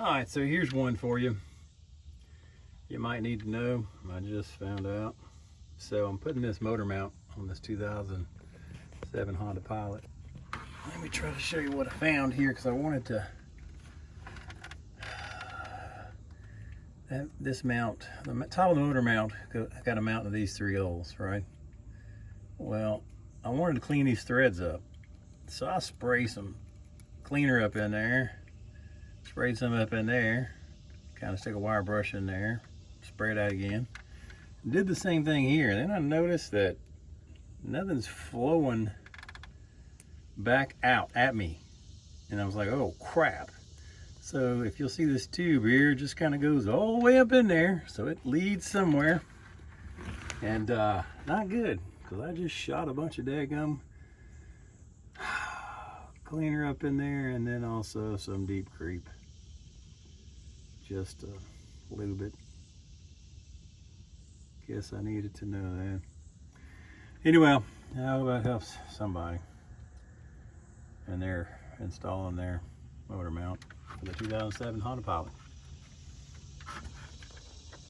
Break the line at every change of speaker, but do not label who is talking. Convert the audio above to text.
All right, so here's one for you. You might need to know. I just found out. So I'm putting this motor mount on this 2007 Honda Pilot. Let me try to show you what I found here because I wanted to. This mount, the top of the motor mount, got a mount to these 3 holes, right? Well, I wanted to clean these threads up. So I sprayed some cleaner up in there, sprayed some up in there, kind of stick a wire brush in there, spray it out again. Did the same thing here. Then I noticed that nothing's flowing back out at me. And I was like, oh crap. So if you'll see this tube here, it just kind of goes all the way up in there. So it leads somewhere. And not good, because I just shot a bunch of daggum cleaner up in there, and then also some deep creep. Just lube it. Guess I needed to know that. Anyway, I hope that helps somebody. And they're installing their motor mount for the 2007 Honda Pilot.